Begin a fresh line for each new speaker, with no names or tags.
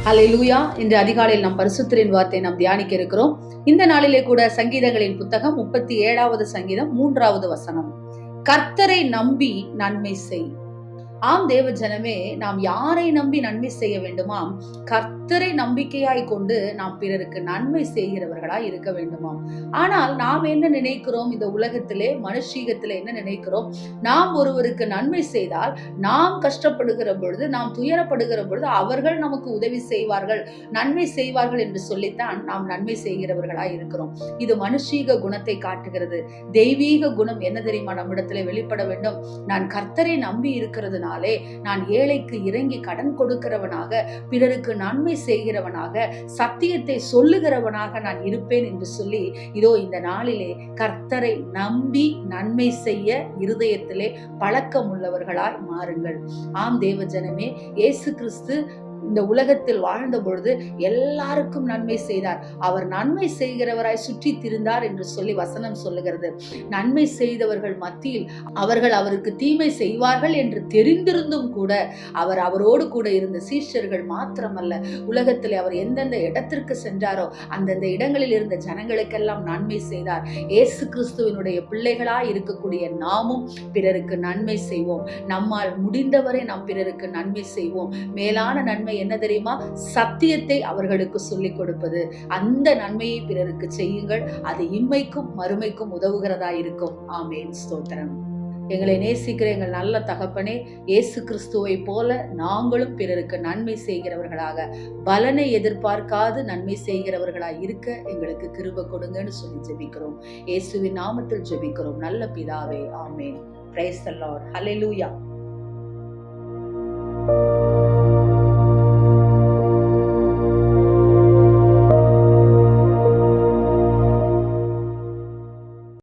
ஹல்லேலூயா. இன்று அதிகாலையில் நாம் பரிசுத்தரின் வார்த்தை நாம் தியானிக்க இருக்கிறோம். இந்த நாளிலே கூட சங்கீதங்களின் புத்தகம் 37வது சங்கீதம் 3வது வசனம். கர்த்தரை நம்பி நன்மை செய். ஆம் தேவ ஜனமே, நாம் யாரை நம்பி நன்மை செய்ய வேண்டுமாம்? கர்த்தரை நம்பிக்கையாய் கொண்டு நாம் பிறருக்கு நன்மை செய்கிறவர்களாய் இருக்க வேண்டுமாம். ஆனால் நாம் என்ன நினைக்கிறோம்? இந்த உலகத்திலே மனுஷீகத்திலே என்ன நினைக்கிறோம்? நாம் ஒருவருக்கு நன்மை செய்தால், நாம் கஷ்டப்படுகிற பொழுது, நாம் துயரப்படுகிற பொழுது அவர்கள் நமக்கு உதவி செய்வார்கள், நன்மை செய்வார்கள் என்று சொல்லித்தான் நாம் நன்மை செய்கிறவர்களாய் இருக்கிறோம். இது மனுஷீக குணத்தை காட்டுகிறது. தெய்வீக குணம் என்ன தெரியுமா நம்மிடத்திலே வெளிப்பட வேண்டும்? நான் கர்த்தரை நம்பி இருக்கிறதுனால நான் ஏழைக்கு இறங்கி கடன் கொடுக்கிறவனாக, பிறருக்கு நன்மை செய்கிறவனாக, சத்தியத்தை சொல்லுகிறவனாக நான் இருப்பேன் என்று சொல்லி, இதோ இந்த நாளிலே கர்த்தரை நம்பி நன்மை செய்ய இருதயத்திலே பழக்கம் உள்ளவர்களாய் மாறுங்கள். ஆம் தேவ ஜனமே, இயேசு கிறிஸ்து இந்த உலகத்தில் வாழ்ந்த பொழுது எல்லாருக்கும் நன்மை செய்தார். அவர் நன்மை செய்கிறவராய் சுற்றி திரிந்தார் என்று சொல்லி வசனம் சொல்லுகிறது. நன்மை செய்தவர்கள் மத்தியில் அவர்கள் அவருக்கு தீமை செய்வார்கள் என்று தெரிந்திருந்தும் கூட அவரோடு கூட இருந்த சீஷர்கள் மாத்திரமல்ல, உலகத்தில் அவர் எந்தெந்த இடத்திற்கு சென்றாரோ அந்தந்த இடங்களில் இருந்த ஜனங்களுக்கெல்லாம் நன்மை செய்தார். இயேசு கிறிஸ்துவினுடைய பிள்ளைகளாய் இருக்கக்கூடிய நாமும் பிறருக்கு நன்மை செய்வோம். நம்மால் முடிந்தவரை நாம் பிறருக்கு நன்மை செய்வோம். மேலான நன்மை என்ன தெரியுமா? சத்தியத்தை அவர்களுக்கு சொல்லிக் கொடுப்பது. அந்த நன்மையை பிறருக்கு செய்யுங்கள். அது இம்மைக்கும் மறுமைக்கும் உதவுகிறதா இருக்கும். ஆமென். ஸ்தோத்திரம். எங்களை நேசிக்கிற எங்கள் நல்ல தகப்பனே, இயேசு கிறிஸ்துவை போல நாங்களும் பிறருக்கு நன்மை செய்கிறவர்களாக, பலனை எதிர்பார்க்காது நன்மை செய்கிறவர்களாக இருக்க எங்களுக்கு கிருபை கொடுங்கன்னு சொல்லி ஜெபிக்கிறோம். இயேசுவின் நாமத்தில் ஜெபிக்கிறோம் நல்ல பிதாவே. ஆமென். Praise the Lord. ஹல்லேலூயா.